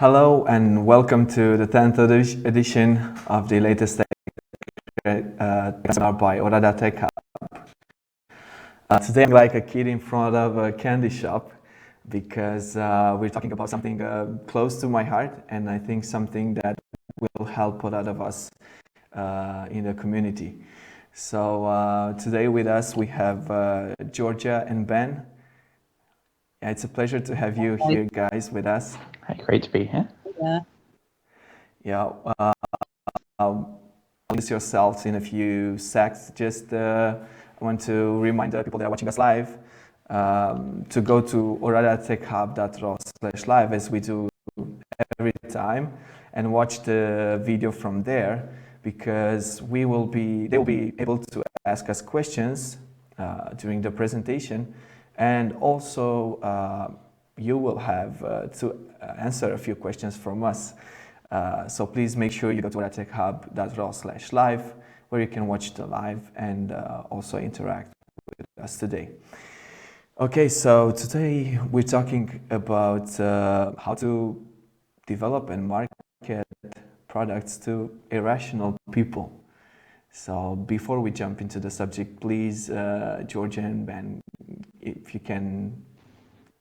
Hello and welcome to the 10th edition of the latest seminar by Orada Tech Hub. Today I'm like a kid in front of a candy shop because we're talking about something close to my heart, and I think something that will help a lot of us in the community. So today with us we have Georgia and Ben. Yeah, it's a pleasure to have you here, guys, with us. Hi, great to be here. Yeah. Introduce yourselves in a few seconds. Just want to remind the people that are watching us live to go to oradatechhub.ro/live as we do every time and watch the video from there, because they will be able to ask us questions during the presentation, and also you will have to answer a few questions from us. So please make sure you go to oradatechhub.ro/live, where you can watch the live and also interact with us today. Okay, so today we're talking about how to develop and market products to irrational people. So before we jump into the subject, please, Georgia and Ben, if you can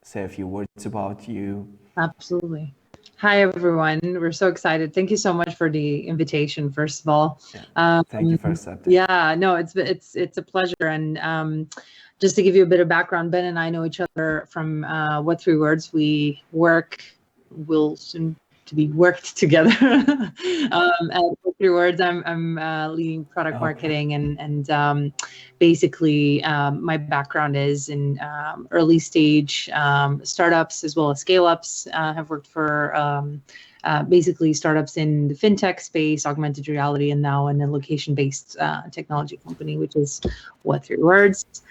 say a few words about you. Absolutely. Hi, everyone. We're so excited. Thank you so much for the invitation, first of all. Yeah, thank you for accepting. Yeah, no, it's a pleasure. And just to give you a bit of background, Ben and I know each other from What Three Words. We'll soon to be worked together at What Three Words. I'm leading product marketing, and basically my background is in early stage startups as well as scale ups. Have worked for basically startups in the FinTech space, augmented reality, and now in a location-based technology company, which is What Three Words.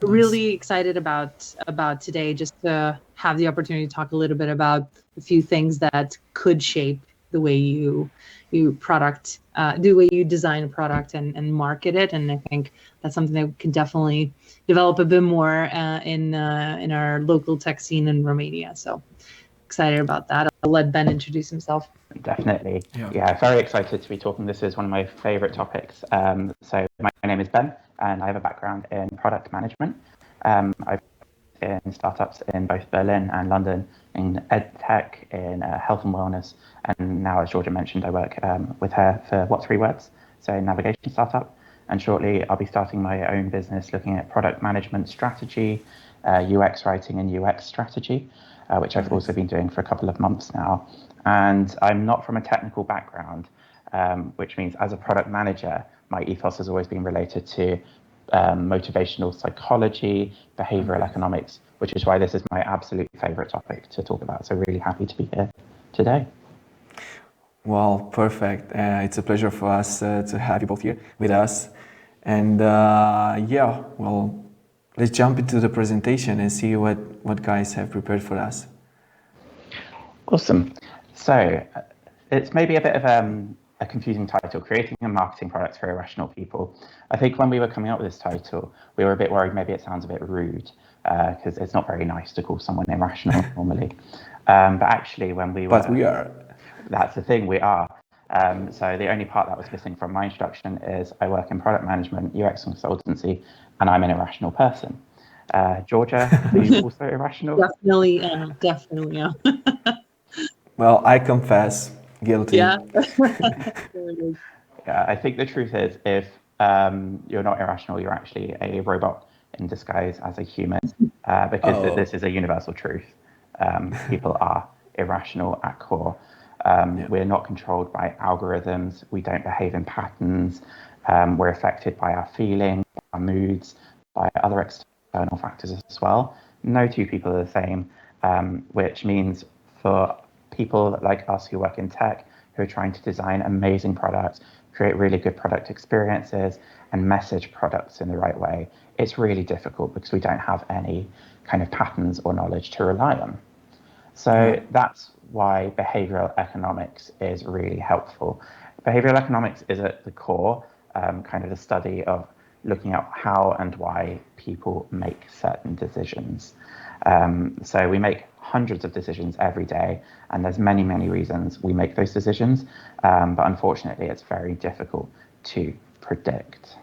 Really excited about today, just to have the opportunity to talk a little bit about a few things that could shape the way you design a product and market it. And I think that's something that we can definitely develop a bit more in our local tech scene in Romania. So excited about that. I'll let Ben introduce himself. Definitely. Yeah, very excited to be talking. This is one of my favorite topics. So my name is Ben, and I have a background in product management. I've worked in startups in both Berlin and London, in EdTech, in health and wellness, and now, as Georgia mentioned, I work with her for What Three Words, so a navigation startup. And shortly, I'll be starting my own business looking at product management strategy, UX writing and UX strategy, which I've also been doing for a couple of months now. And I'm not from a technical background, which means as a product manager, my ethos has always been related to motivational psychology, behavioural economics, which is why this is my absolute favourite topic to talk about. So really happy to be here today. Well, perfect. It's a pleasure for us to have you both here with us. And let's jump into the presentation and see what guys have prepared for us. Awesome. So it's maybe a bit of a confusing title, Creating and Marketing Products for Irrational People. I think when we were coming up with this title, we were a bit worried maybe it sounds a bit rude, because it's not very nice to call someone irrational normally. But actually when we were... But we are. That's the thing, we are. So the only part that was missing from my introduction is I work in product management, UX consultancy, and I'm an irrational person. Georgia, are you also irrational? Definitely, yeah. Well, I confess, guilty. Yeah. Yeah, I think the truth is, if you're not irrational, you're actually a robot in disguise as a human, because this is a universal truth. People are irrational at core. We're not controlled by algorithms. We don't behave in patterns. We're affected by our feelings, our moods, by other external factors as well. No two people are the same, which means for people like us who work in tech, who are trying to design amazing products, create really good product experiences, and message products in the right way, it's really difficult because we don't have any kind of patterns or knowledge to rely on. So that's why behavioural economics is really helpful. Behavioural economics is at the core, kind of the study of looking at how and why people make certain decisions. So we make hundreds of decisions every day, and there's many, many reasons we make those decisions, but unfortunately it's very difficult to predict.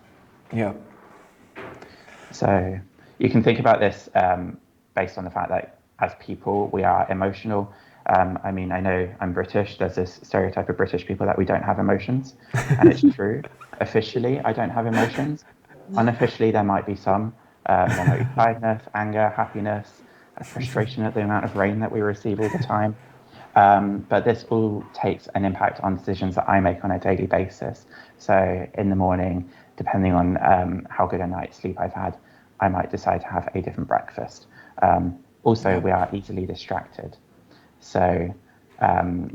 Yeah. So you can think about this based on the fact that as people, we are emotional. I mean, I know I'm British. There's this stereotype of British people that we don't have emotions, and it's true. Officially, I don't have emotions. Unofficially, there might be some. There might be tiredness, anger, happiness, frustration at the amount of rain that we receive all the time. But this all takes an impact on decisions that I make on a daily basis. So in the morning, depending on how good a night's sleep I've had, I might decide to have a different breakfast. Also, we are easily distracted. So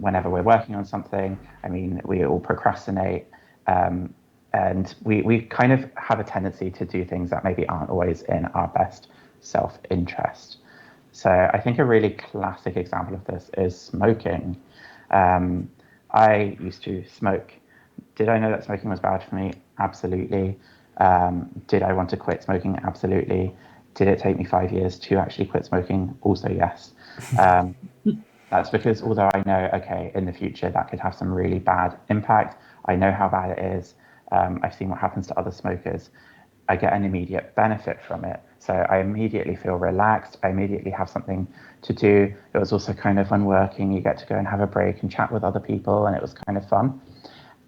whenever we're working on something, I mean, we all procrastinate, and we kind of have a tendency to do things that maybe aren't always in our best self-interest. So I think a really classic example of this is smoking. I used to smoke. Did I know that smoking was bad for me? Absolutely. Did I want to quit smoking? Absolutely. Did it take me 5 years to actually quit smoking? Also, yes. That's because although I know, okay, in the future that could have some really bad impact, I know how bad it is. I've seen what happens to other smokers. I get an immediate benefit from it. So I immediately feel relaxed. I immediately have something to do. It was also kind of when working, you get to go and have a break and chat with other people, and it was kind of fun.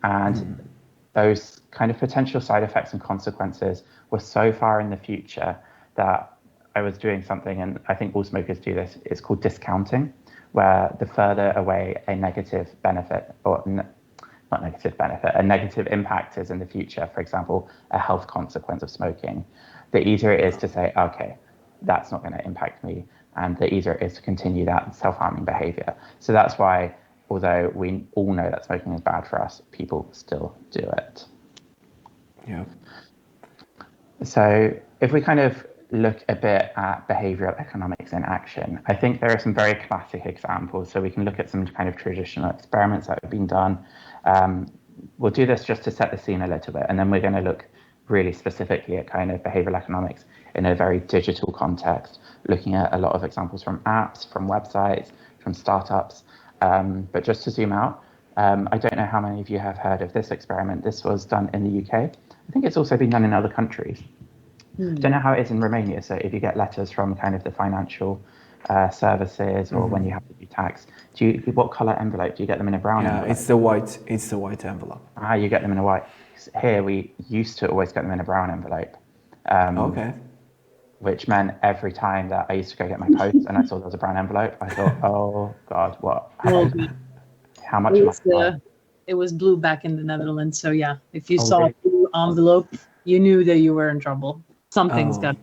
And those kind of potential side effects and consequences were so far in the future that I was doing something, and I think all smokers do this, it's called discounting, where the further away a negative benefit, or not negative benefit, a negative impact is in the future, for example, a health consequence of smoking, the easier it is to say, okay, that's not going to impact me, and the easier it is to continue that self-harming behavior. So that's why, although we all know that smoking is bad for us, people still do it. Yeah. So if we kind of look a bit at behavioural economics in action, I think there are some very classic examples. So we can look at some kind of traditional experiments that have been done. We'll do this just to set the scene a little bit, and then we're going to look really specifically at kind of behavioural economics in a very digital context, looking at a lot of examples from apps, from websites, from startups. But just to zoom out, I don't know how many of you have heard of this experiment. This was done in the UK. I think it's also been done in other countries. Don't know how it is in Romania. So if you get letters from kind of the financial services, or when you have to do tax, what color envelope do you get them in? A brown envelope? It's the white. It's the white envelope. You get them in a white. Here we used to always get them in a brown envelope. Okay. Which meant every time that I used to go get my post and I saw there was a brown envelope, I thought, oh God, what? How much am I? It was blue back in the Netherlands, so yeah, if you saw a blue envelope, you knew that you were in trouble. Something's got,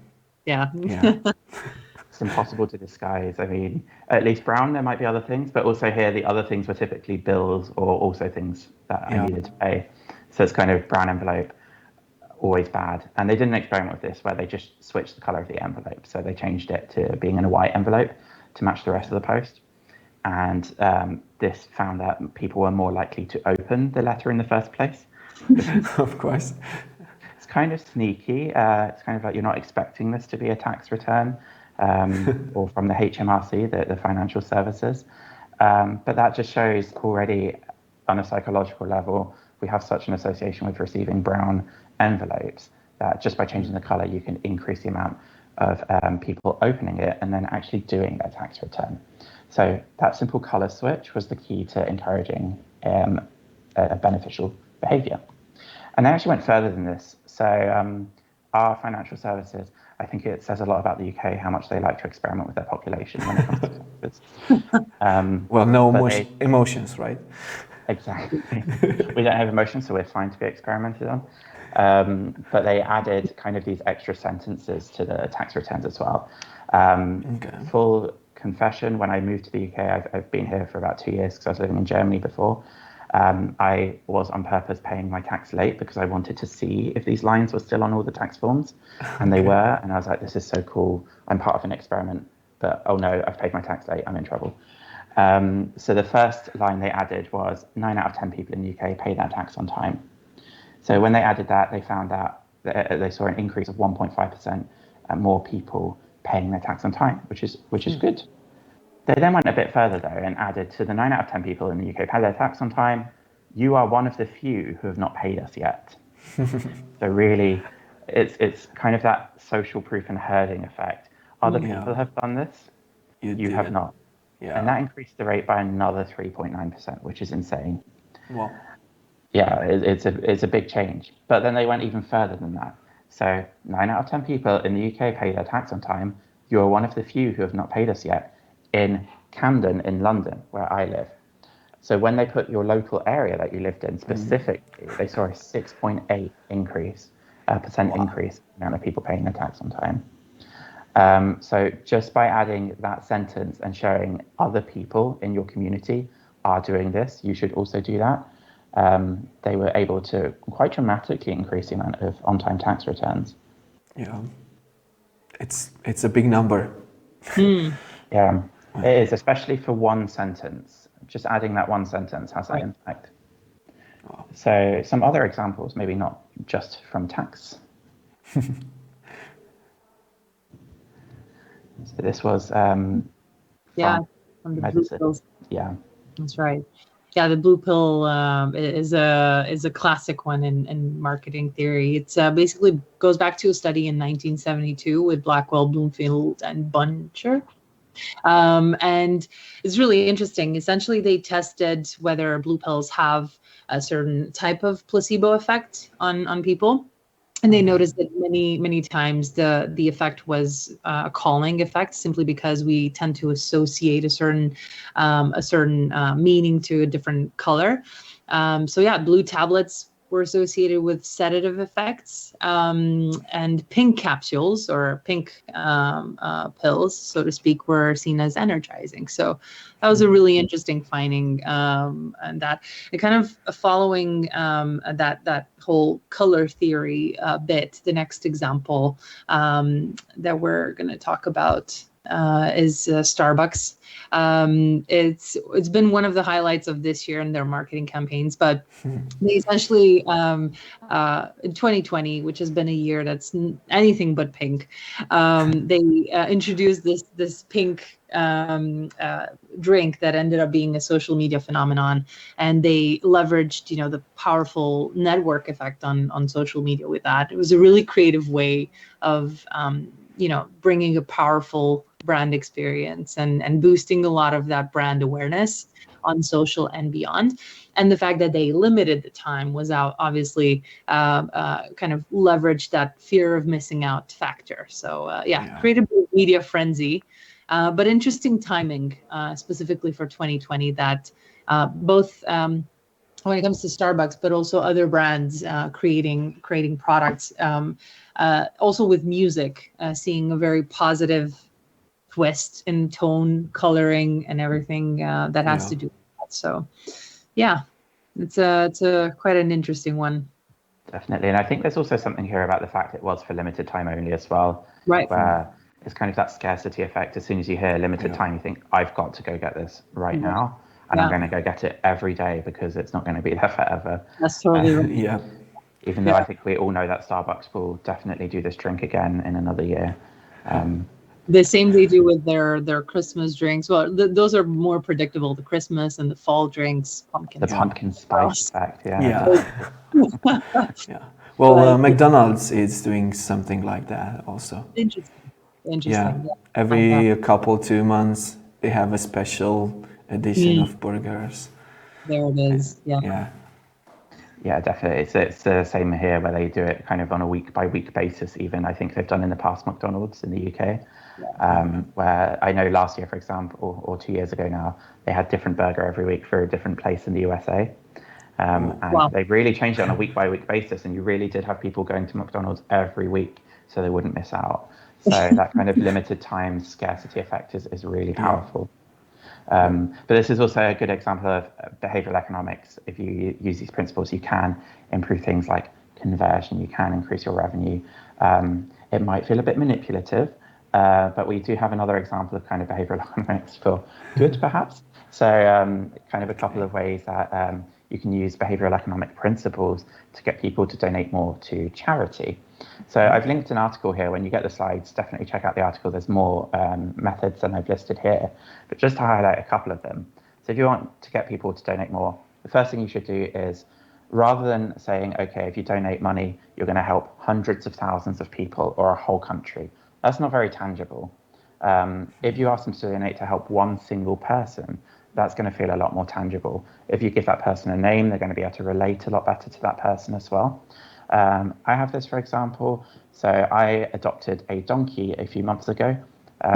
yeah. It's impossible to disguise. I mean, at least brown, there might be other things, but also here the other things were typically bills or also things that I needed to pay. So it's kind of brown envelope, always bad. And they did an experiment with this where they just switched the color of the envelope. So they changed it to being in a white envelope to match the rest of the post. And this found that people were more likely to open the letter in the first place. Of course. It's kind of sneaky. It's kind of like you're not expecting this to be a tax return or from the HMRC, the financial services. But that just shows already on a psychological level, we have such an association with receiving brown envelopes that just by changing the color, you can increase the amount of people opening it and then actually doing their tax return. So that simple color switch was the key to encouraging a beneficial behavior. And they actually went further than this. So our financial services, I think it says a lot about the UK, how much they like to experiment with their population when it comes to taxes. Well, no emotions, right? Exactly. We don't have emotions, so we're fine to be experimented on. But they added kind of these extra sentences to the tax returns as well. Full confession, when I moved to the UK, I've been here for about 2 years because I was living in Germany before. I was on purpose paying my tax late because I wanted to see if these lines were still on all the tax forms, and they were. And I was like, this is so cool. I'm part of an experiment, but oh no, I've paid my tax late. I'm in trouble. So the first line they added was 9 out of 10 people in the UK pay their tax on time. So when they added that, they found out that they saw an increase of 1.5% more people paying their tax on time, which is good. They then went a bit further though and added to the 9 out of 10 people in the UK pay their tax on time. You are one of the few who have not paid us yet. So really, it's kind of that social proof and herding effect. Other people have done this, you have not. Yeah. And that increased the rate by another 3.9%, which is insane. Wow. Yeah, it's a big change. But then they went even further than that. So 9 out of 10 people in the UK pay their tax on time. You are one of the few who have not paid us yet in Camden in London, where I live. So when they put your local area that you lived in specifically, they saw a 6.8% increase in the amount of people paying their tax on time. So just by adding that sentence and showing other people in your community are doing this, you should also do that. They were able to quite dramatically increase the amount of on-time tax returns. Yeah, it's a big number. Yeah, it is, especially for one sentence. Just adding that one sentence has that impact. Wow. So some other examples, maybe not just from tax. So this was from the blue pills. Yeah, that's right. Yeah, the blue pill is a classic one in marketing theory. It's basically goes back to a study in 1972 with Blackwell, Bloomfield, and Buncher. And it's really interesting. Essentially, they tested whether blue pills have a certain type of placebo effect on people. And they noticed that many times the effect was a calming effect, simply because we tend to associate a certain meaning to a different color. So yeah, blue tablets were associated with sedative effects, and pink capsules or pink pills, so to speak, were seen as energizing. So that was a really interesting finding, and that it kind of following that whole color theory bit. The next example that we're going to talk about is Starbucks. It's been one of the highlights of this year in their marketing campaigns, but they essentially in 2020, which has been a year that's anything but pink, they introduced this pink drink that ended up being a social media phenomenon, and they leveraged the powerful network effect on social media with that. It was a really creative way of bringing a powerful brand experience and boosting a lot of that brand awareness on social and beyond. And the fact that they limited the time was obviously kind of leveraged that fear of missing out factor. So created a media frenzy, but interesting timing, specifically for 2020, that both when it comes to Starbucks, but also other brands creating products, also with music, seeing a very positive twist in tone, coloring, and everything that has to do with that. So, yeah, it's a quite an interesting one. Definitely, and I think there's also something here about the fact it was for limited time only as well. Right. Where it's kind of that scarcity effect. As soon as you hear limited time, you think, I've got to go get this right now. And I'm going to go get it every day because it's not going to be there forever. That's totally right. Even though I think we all know that Starbucks will definitely do this drink again in another year. The same they do with their Christmas drinks. Well, those are more predictable. The Christmas and the fall drinks, pumpkin spice effect. Well, McDonald's is doing something like that also. Interesting. Yeah. Every couple 2 months they have a special edition of burgers. There it is. Yeah, definitely. It's the same here, where they do it kind of on a week by week basis. Even I think they've done in the past McDonald's in the UK, where I know last year, for example, or 2 years ago now, they had different burger every week for a different place in the USA. And they really changed it on a week by week basis, and you really did have people going to McDonald's every week so they wouldn't miss out. So that kind of limited time scarcity effect is really powerful. But this is also a good example of behavioral economics. If you use these principles, you can improve things like conversion, you can increase your revenue. It might feel a bit manipulative, but we do have another example of kind of behavioral economics for good, perhaps. So kind of a couple of ways that you can use behavioural economic principles to get people to donate more to charity. So I've linked an article here. When you get the slides, definitely check out the article. There's more methods than I've listed here, but just to highlight a couple of them. So if you want to get people to donate more, the first thing you should do is, rather than saying, okay, if you donate money, you're going to help hundreds of thousands of people or a whole country, that's not very tangible. If you ask them to donate to help one single person, that's going to feel a lot more tangible. If you give that person a name, they're going to be able to relate a lot better to that person as well. I have this, for example. So I adopted a donkey a few months ago.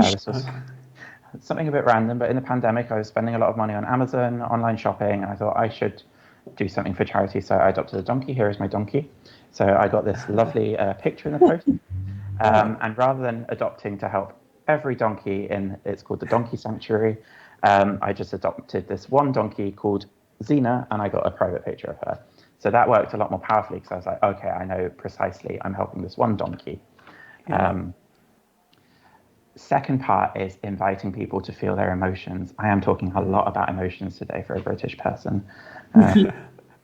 This was something a bit random, but in the pandemic, I was spending a lot of money on Amazon, online shopping, and I thought I should do something for charity. So I adopted a donkey. Here is my donkey. So I got this lovely picture in the post. And rather than adopting to help every donkey it's called the Donkey Sanctuary, I just adopted this one donkey called Xena, and I got a private picture of her. So that worked a lot more powerfully, because I was like, okay, I know precisely I'm helping this one donkey. Second part is inviting people to feel their emotions. I am talking a lot about emotions today for a British person,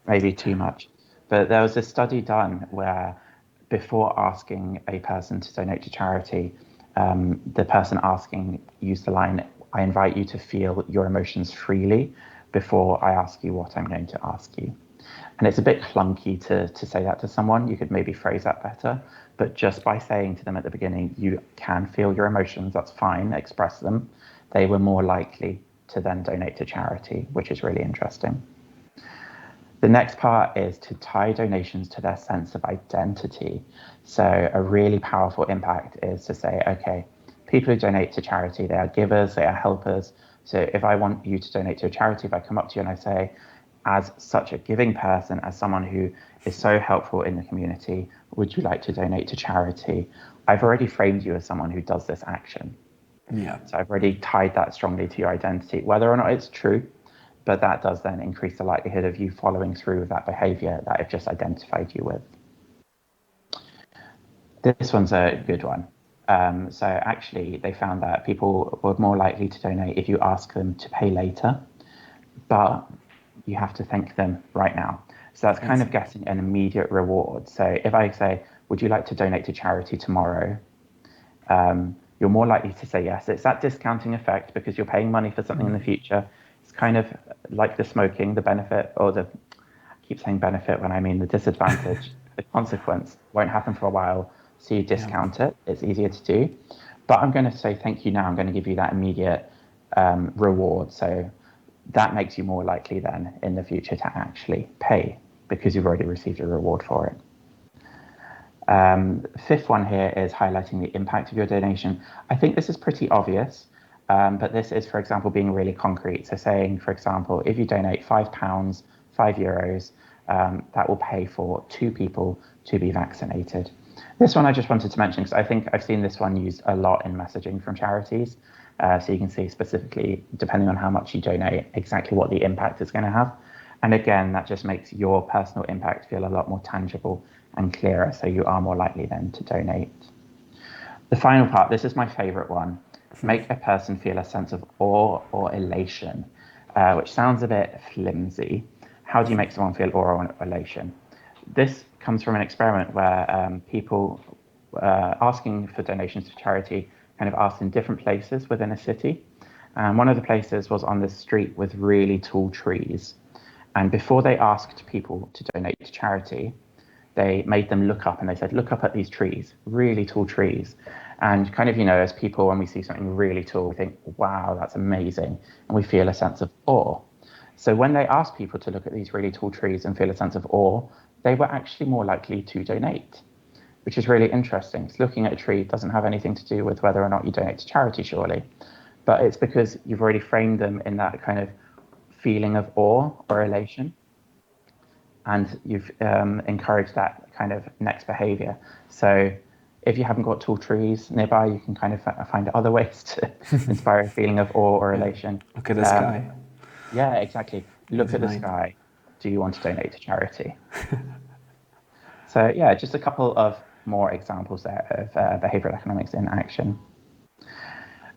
maybe too much. But there was a study done where, before asking a person to donate to charity, the person asking used the line, I invite you to feel your emotions freely before I ask you what I'm going to ask you. And it's a bit clunky to say that to someone. You could maybe phrase that better. But just by saying to them at the beginning, you can feel your emotions, that's fine, express them, they were more likely to then donate to charity, which is really interesting. The next part is to tie donations to their sense of identity. So a really powerful impact is to say, okay, people who donate to charity, they are givers, they are helpers. So if I want you to donate to a charity, if I come up to you and I say, as such a giving person, as someone who is so helpful in the community, would you like to donate to charity? I've already framed you as someone who does this action. Yeah. So I've already tied that strongly to your identity, whether or not it's true, but that does then increase the likelihood of you following through with that behavior that I've just identified you with. This one's a good one. So actually, they found that people were more likely to donate if you ask them to pay later, but you have to thank them right now. So that's kind of getting an immediate reward. So if I say, would you like to donate to charity tomorrow? You're more likely to say yes. It's that discounting effect, because you're paying money for something in the future. It's kind of like the smoking, the benefit, or I keep saying benefit when I mean the disadvantage. The consequence won't happen for a while, so you discount it. It's easier to do. But I'm going to say thank you now. I'm going to give you that immediate reward. So that makes you more likely then in the future to actually pay, because you've already received a reward for it. Fifth one here is highlighting the impact of your donation. I think this is pretty obvious, but this is, for example, being really concrete. So saying, for example, if you donate £5, €5, that will pay for 2 people to be vaccinated. This one I just wanted to mention because I think I've seen this one used a lot in messaging from charities. So you can see specifically, depending on how much you donate, exactly what the impact is going to have. And again, that just makes your personal impact feel a lot more tangible and clearer, so you are more likely then to donate. The final part, this is my favorite one. Make a person feel a sense of awe or elation, which sounds a bit flimsy. How do you make someone feel awe or elation? This comes from an experiment where people asking for donations to charity kind of asked in different places within a city. And one of the places was on this street with really tall trees. And before they asked people to donate to charity, they made them look up, and they said, look up at these trees, really tall trees. And kind of, as people, when we see something really tall, we think, wow, that's amazing. And we feel a sense of awe. So when they asked people to look at these really tall trees and feel a sense of awe, they were actually more likely to donate, which is really interesting. So looking at a tree doesn't have anything to do with whether or not you donate to charity, surely. But it's because you've already framed them in that kind of feeling of awe or elation. And you've encouraged that kind of next behavior. So if you haven't got tall trees nearby, you can kind of find other ways to inspire a feeling of awe or elation. Look at the sky. Yeah, exactly. Look at the sky. Do you want to donate to charity? So yeah, just a couple of more examples there of behavioral economics in action.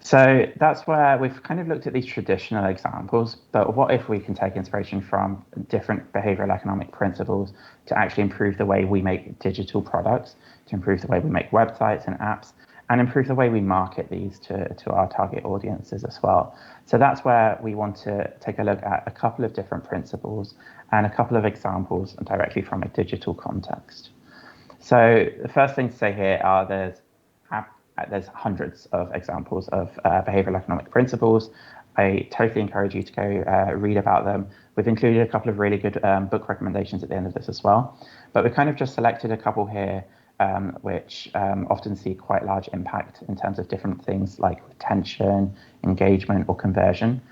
So that's where we've kind of looked at these traditional examples, but what if we can take inspiration from different behavioral economic principles to actually improve the way we make digital products, to improve the way we make websites and apps, and improve the way we market these to our target audiences as well. So that's where we want to take a look at a couple of different principles and a couple of examples directly from a digital context. So the first thing to say here are there's hundreds of examples of behavioral economic principles. I totally encourage you to go read about them. We've included a couple of really good book recommendations at the end of this as well. But we've kind of just selected a couple here which often see quite large impact in terms of different things like retention, engagement, or conversion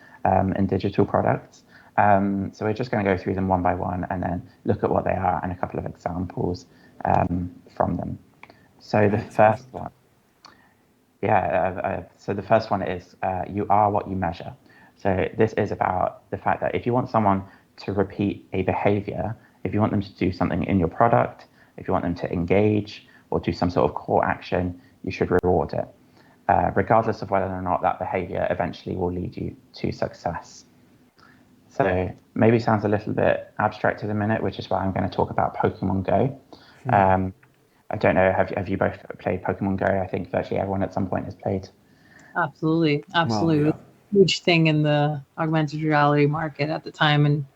in digital products. So we're just going to go through them one by one and then look at what they are and a couple of examples from them. So the first one. So the first one is you are what you measure. So this is about the fact that if you want someone to repeat a behavior, if you want them to do something in your product, if you want them to engage or do some sort of core action, you should reward it, regardless of whether or not that behavior eventually will lead you to success. So maybe sounds a little bit abstract at the minute, which is why I'm going to talk about Pokemon Go. I don't know, have you both played Pokemon Go? I think virtually everyone at some point has played. Absolutely. Well, yeah. Huge thing in the augmented reality market at the time. And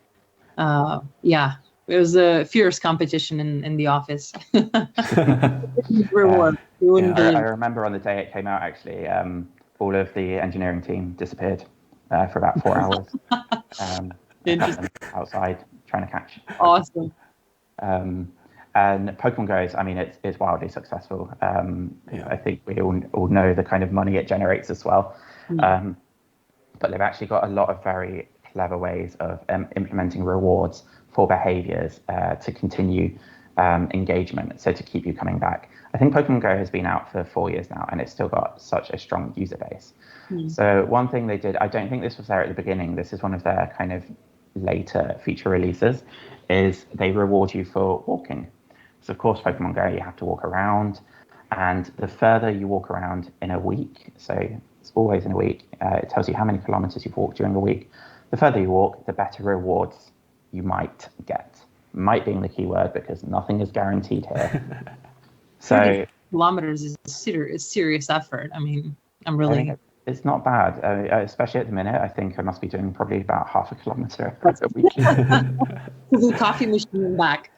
it was a fierce competition in the office. Reward. I remember on the day it came out, actually, all of the engineering team disappeared for about 4 hours. Outside trying to catch. Awesome. And Pokemon Go is wildly successful. I think we all know the kind of money it generates as well. But they've actually got a lot of very clever ways of implementing rewards for behaviors to continue engagement, so to keep you coming back. I think Pokemon Go has been out for 4 years now, and it's still got such a strong user base. So one thing they did, I don't think this was there at the beginning, this is one of their kind of later feature releases, is they reward you for walking. So of course, Pokemon Go, you have to walk around, and the further you walk around in a week, so it's always in a week, it tells you how many kilometers you've walked during a week. The further you walk, the better rewards you might get. Might being the key word, because nothing is guaranteed here. So kilometers is a serious effort. It's not bad, especially at the minute. I think I must be doing probably about half a kilometer a week. The coffee machine and back.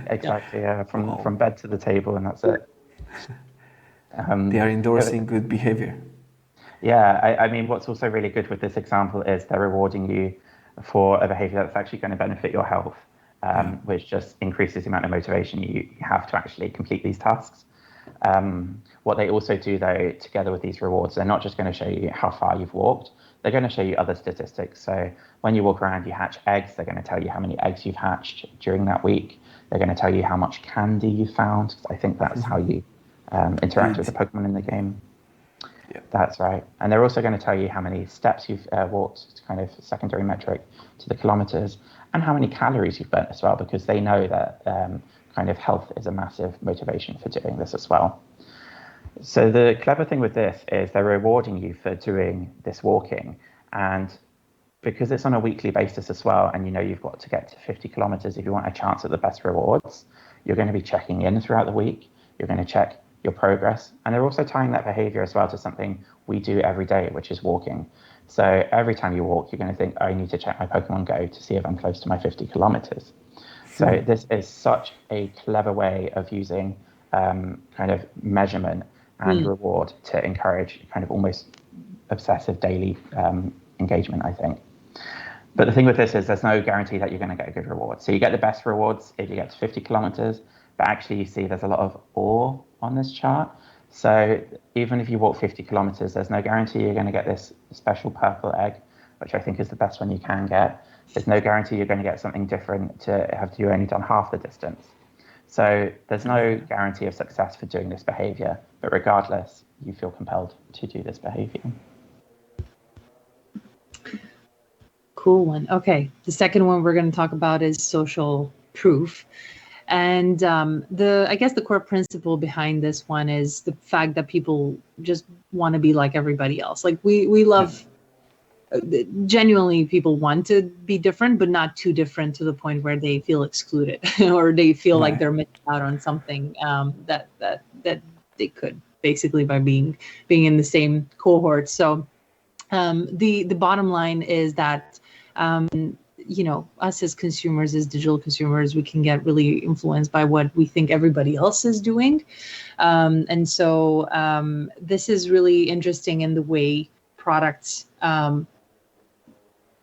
Exactly, from bed to the table, and that's it. They are endorsing good behavior. Yeah, I mean, what's also really good with this example is they're rewarding you for a behavior that's actually going to benefit your health, which just increases the amount of motivation you have to actually complete these tasks. What they also do, though, together with these rewards, they're not just going to show you how far you've walked, they're going to show you other statistics. So when you walk around, you hatch eggs, they're going to tell you how many eggs you've hatched during that week. They're going to tell you how much candy you found, because I think that's how you interact with the Pokemon in the game. Yeah. That's right. And they're also going to tell you how many steps you've walked, it's kind of secondary metric to the kilometers, and how many calories you've burnt as well, because they know that kind of health is a massive motivation for doing this as well. So the clever thing with this is they're rewarding you for doing this walking, and because it's on a weekly basis as well, and you know you've got to get to 50 kilometers if you want a chance at the best rewards, you're going to be checking in throughout the week, you're going to check your progress, and they're also tying that behavior as well to something we do every day, which is walking. So every time you walk, you're going to think, I need to check my Pokemon Go to see if I'm close to my 50 kilometers. So this is such a clever way of using kind of measurement and reward to encourage kind of almost obsessive daily engagement, I think. But the thing with this is there's no guarantee that you're going to get a good reward. So you get the best rewards if you get to 50 kilometers, but actually you see there's a lot of ore on this chart. So even if you walk 50 kilometers, there's no guarantee you're going to get this special purple egg, which I think is the best one you can get. There's no guarantee you're going to get something different to have you only done half the distance. So there's no guarantee of success for doing this behavior, but regardless, you feel compelled to do this behavior. Cool one. Okay, the second one we're going to talk about is social proof. And I guess the core principle behind this one is the fact that people just want to be like everybody else. Like we love, genuinely, people want to be different, but not too different to the point where they feel excluded or they feel like they're missing out on something that they could, basically, by being in the same cohort. So the bottom line is that us as consumers, as digital consumers, we can get really influenced by what we think everybody else is doing. And so this is really interesting in the way products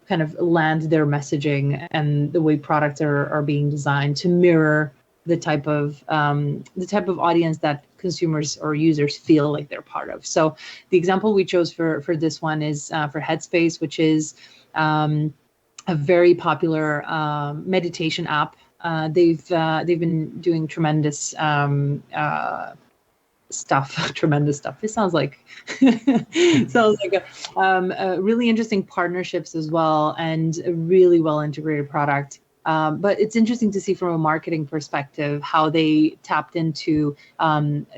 kind of land their messaging, and the way products are being designed to mirror the type of audience that consumers or users feel like they're part of. So the example we chose for this one is for Headspace, which is a very popular meditation app. They've been doing tremendous stuff. Tremendous stuff. It sounds like really interesting partnerships as well, and a really well integrated product. But it's interesting to see from a marketing perspective how they tapped into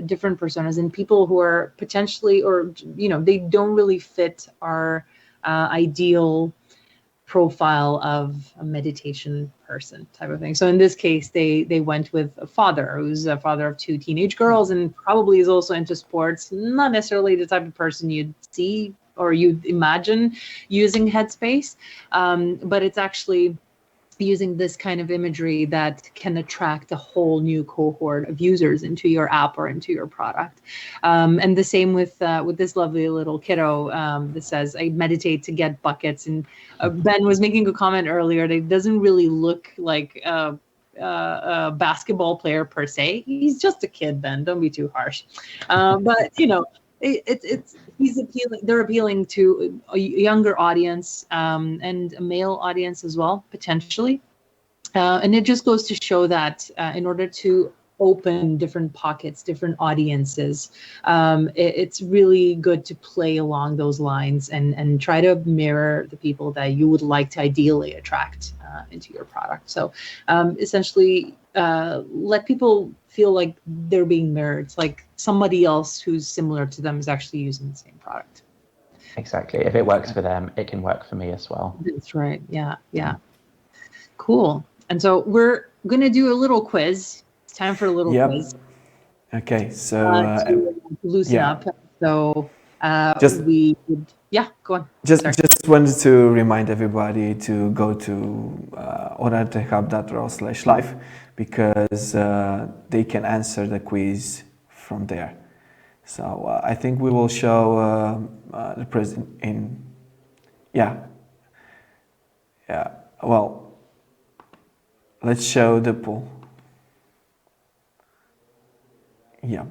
different personas and people who are potentially, or they don't really fit our ideal profile of a meditation person type of thing. So in this case, they went with a father who's a father of 2 teenage girls and probably is also into sports. Not necessarily the type of person you'd see or you'd imagine using Headspace, but it's actually using this kind of imagery that can attract a whole new cohort of users into your app or into your product. And the same with this lovely little kiddo that says, I meditate to get buckets. And Ben was making a comment earlier that it doesn't really look like a basketball player per se. He's just a kid, Ben. Don't be too harsh. But he's appealing. They're appealing to a younger audience and a male audience as well, potentially. And it just goes to show that in order to open different pockets, different audiences, it's really good to play along those lines and try to mirror the people that you would like to ideally attract into your product. So essentially, let people feel like they're being mirrored. It's like somebody else who's similar to them is actually using the same product. Exactly. If it works for them, it can work for me as well. That's right. Yeah. Cool. And so we're going to do a little quiz. It's time for a little quiz. Okay. So to loosen up. So go on. Just wanted to remind everybody to go to untitled.ro/live because they can answer the quiz from there. So I think we will show the present in, well, let's show the poll. Yeah.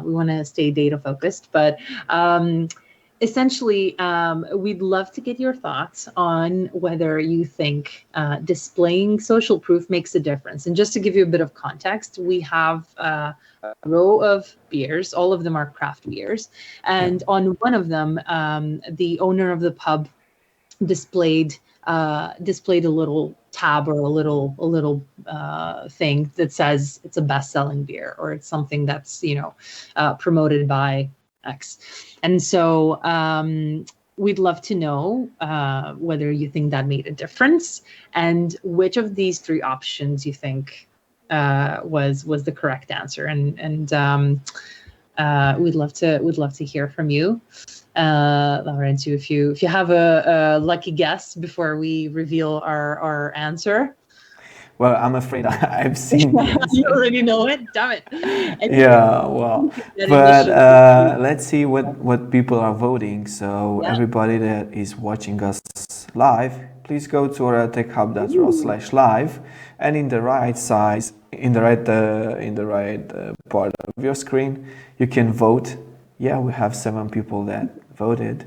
We want to stay data focused, but essentially, we'd love to get your thoughts on whether you think displaying social proof makes a difference. And just to give you a bit of context, we have a row of beers. All of them are craft beers. And on one of them, the owner of the pub displayed a little tab or a little thing that says it's a best-selling beer, or it's something that's promoted by X. And so we'd love to know whether you think that made a difference, and which of these 3 options you think was the correct answer. And we'd love to hear from you. Laurentiu, if you have a lucky guess before we reveal our answer. Well, I'm afraid I've seen this. You already know it? Damn it. But let's see what people are voting. So everybody that is watching us live, please go to our techhub.ro/live, and in the right side, in the right part of your screen, you can vote. Yeah, we have 7 people that voted,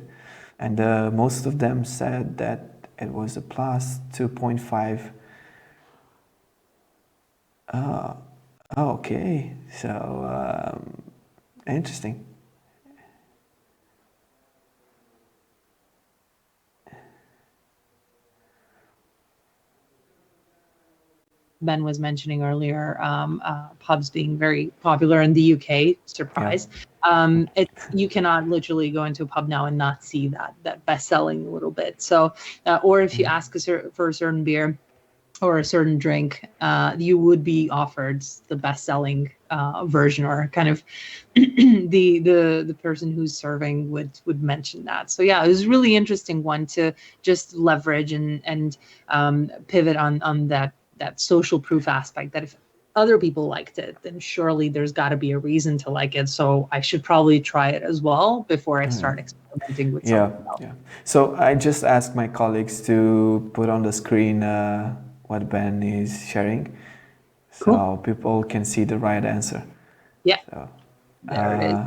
and most of them said that it was a plus 2.5. Okay, so interesting. Ben was mentioning earlier, pubs being very popular in the UK, surprise. You cannot literally go into a pub now and not see that best-selling a little bit. So, or if you ask for a certain beer or a certain drink, you would be offered the best-selling version, or kind of the person who's serving would mention that. So yeah, it was a really interesting one to just leverage and pivot on that social proof aspect, that if other people liked it, then surely there's got to be a reason to like it. So I should probably try it as well before I start experimenting with something else. Yeah. So I just asked my colleagues to put on the screen what Ben is sharing, so people can see the right answer. Yeah. So, there it is.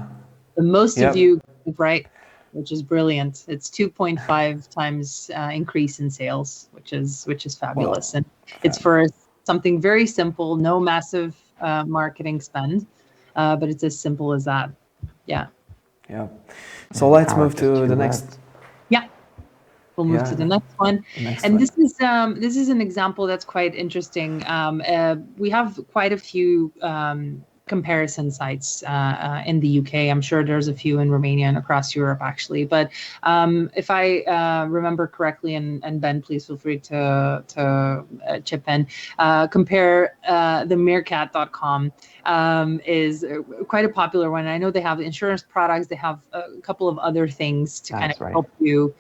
And most of you right, which is brilliant. It's 2.5 times increase in sales, which is fabulous. And it's for something very simple, no massive marketing spend, but it's as simple as that. Yeah. Yeah. So let's move to the next. Yeah. We'll move to the next one. This is an example that's quite interesting. We have quite a few comparison sites in the UK. I'm sure there's a few in Romania and across Europe, actually. But if I remember correctly, and Ben, please feel free to chip in, compare the Meerkat.com is quite a popular one. I know they have insurance products. They have a couple of other things to help you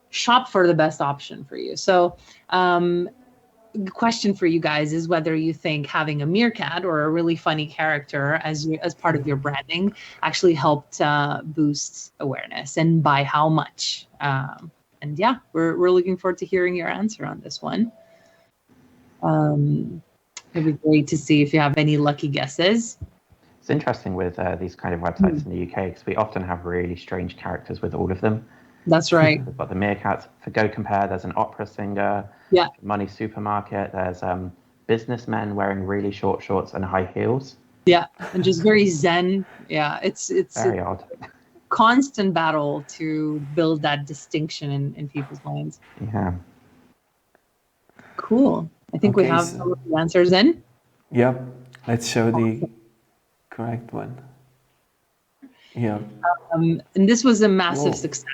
shop for the best option for you. So the question for you guys is whether you think having a meerkat or a really funny character as part of your branding actually helped boost awareness, and by how much. And yeah, we're looking forward to hearing your answer on this one. It'd be great to see if you have any lucky guesses. It's interesting with these kind of websites in the UK, because we often have really strange characters with all of them. That's right. We've got the meerkats. For Go Compare, there's an opera singer. Yeah. Money Supermarket, there's businessmen wearing really short shorts and high heels. Yeah, and just very zen. Yeah, it's very odd. Constant battle to build that distinction in people's minds. Yeah. Cool. I think we have some of the answers in. Yep. Let's show the correct one. Yeah. And this was a massive success.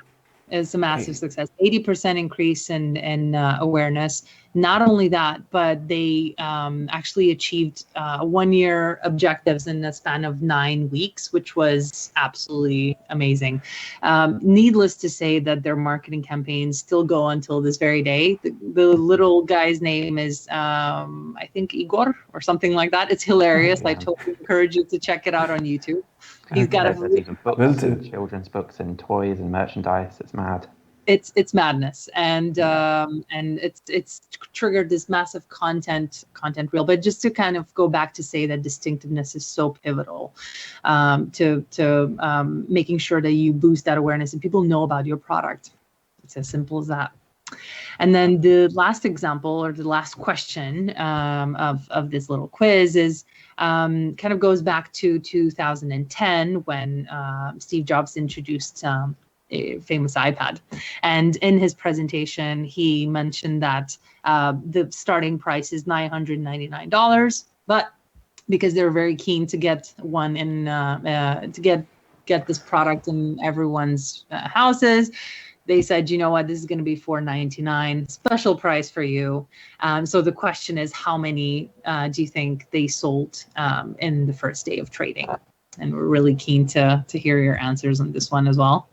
It's a massive success. 80% increase in awareness. Not only that, but they actually achieved 1 year objectives in the span of 9 weeks, which was absolutely amazing. Needless to say that their marketing campaigns still go until this very day. The little guy's name is, I think, Igor or something like that. It's hilarious. I totally encourage you to check it out on YouTube. He's got there's even books, and children's books, and toys and merchandise. It's mad. It's madness, and it's triggered this massive content reel. But just to kind of go back to say that distinctiveness is so pivotal to making sure that you boost that awareness and people know about your product. It's as simple as that. And then the last example, or the last question of this little quiz is kind of goes back to 2010 when Steve Jobs introduced a famous iPad. And in his presentation, he mentioned that the starting price is $999, but because they're very keen to get one in, to get this product in everyone's houses, they said, you know what, this is going to be $499, special price for you. So the question is, how many do you think they sold in the first day of trading? And we're really keen to hear your answers on this one as well.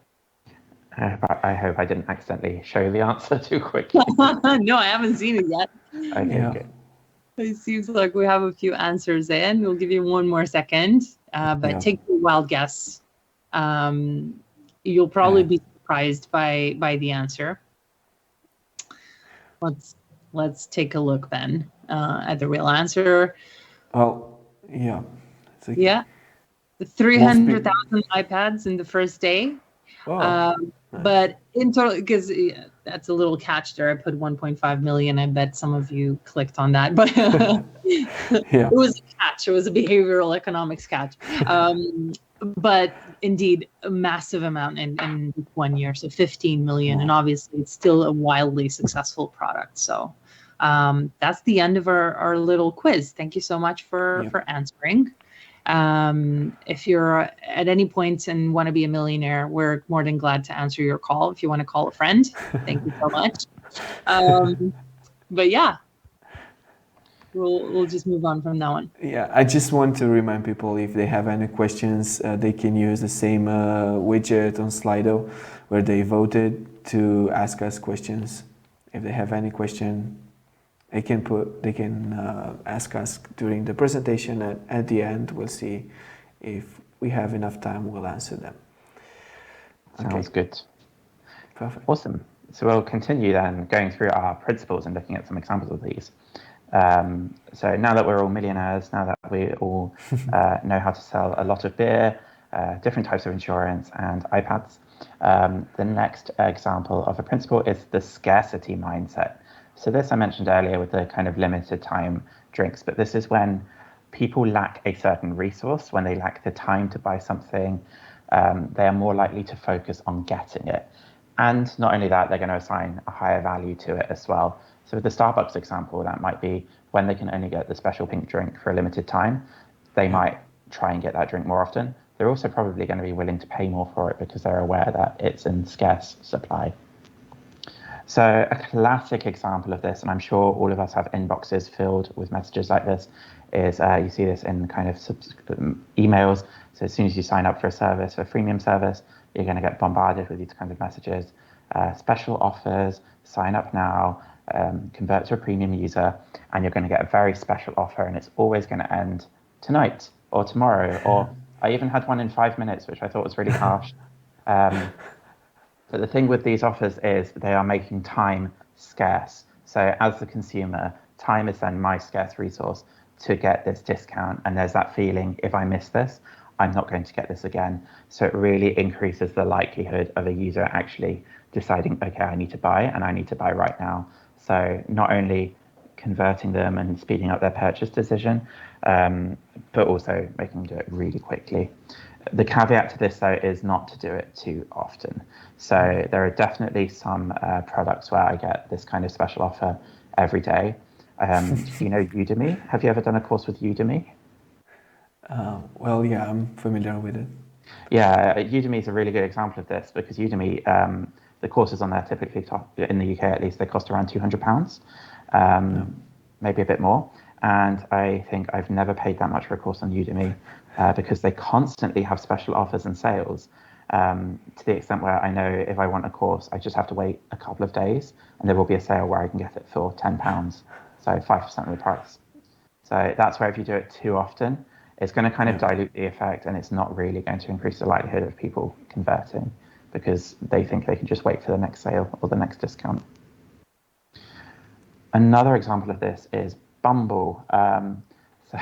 I hope I didn't accidentally show the answer too quickly. No, I haven't seen it yet. Okay, good. It seems like we have a few answers in. We'll give you one more second, but take a wild guess. You'll probably be surprised by the answer. Let's take a look then at the real answer. Well, yeah. The 300,000 iPads in the first day. But in total, because that's a little catch there. I put 1.5 million. I bet some of you clicked on that, but it was a catch. It was a behavioral economics catch. But indeed, a massive amount in 1 year. So 15 million. And obviously, it's still a wildly successful product. So That's the end of our little quiz. Thank you so much for answering. If you're at any point and want to be a millionaire, we're more than glad to answer your call. If you want to call a friend, thank you so much. But yeah, we'll just move on from that one. Yeah, I just want to remind people, if they have any questions, they can use the same widget on Slido where they voted to ask us questions. If they have any question, they can ask us during the presentation, and at the end we'll see if we have enough time, we'll answer them. Sounds good. Perfect. Awesome. So we'll continue then going through our principles and looking at some examples of these. So now that we're all millionaires, now that we all know how to sell a lot of beer, different types of insurance, and iPads, the next example of a principle is the scarcity mindset. So this I mentioned earlier with the kind of limited time drinks, but this is when people lack a certain resource, when they lack the time to buy something, they are more likely to focus on getting it. And not only that, they're going to assign a higher value to it as well. So with the Starbucks example, that might be when they can only get the special pink drink for a limited time, they might try and get that drink more often. They're also probably going to be willing to pay more for it because they're aware that it's in scarce supply. So a classic example of this, and I'm sure all of us have inboxes filled with messages like this, is you see this in kind of emails. So as soon as you sign up for a service, a freemium service, you're going to get bombarded with these kinds of messages, special offers, sign up now, convert to a premium user, and you're going to get a very special offer, and it's always going to end tonight or tomorrow, or I even had one in 5 minutes, which I thought was really harsh. But the thing with these offers is they are making time scarce. So as the consumer, time is then my scarce resource to get this discount. And there's that feeling, if I miss this, I'm not going to get this again. So it really increases the likelihood of a user actually deciding, okay, I need to buy, and I need to buy right now. So not only converting them and speeding up their purchase decision, but also making them do it really quickly. The caveat to this, though, is not to do it too often. So there are definitely some products where I get this kind of special offer every day. You know Udemy? Have you ever done a course with Udemy? Well, yeah, I'm familiar with it. Yeah, Udemy is a really good example of this because Udemy, the courses on there typically, in the UK at least, they cost around £200, maybe a bit more. And I think I've never paid that much for a course on Udemy because they constantly have special offers and sales to the extent where I know if I want a course, I just have to wait a couple of days and there will be a sale where I can get it for £10, so 5% of the price. So that's where if you do it too often, it's going to kind of dilute the effect, and it's not really going to increase the likelihood of people converting because they think they can just wait for the next sale or the next discount. Another example of this is Bumble. So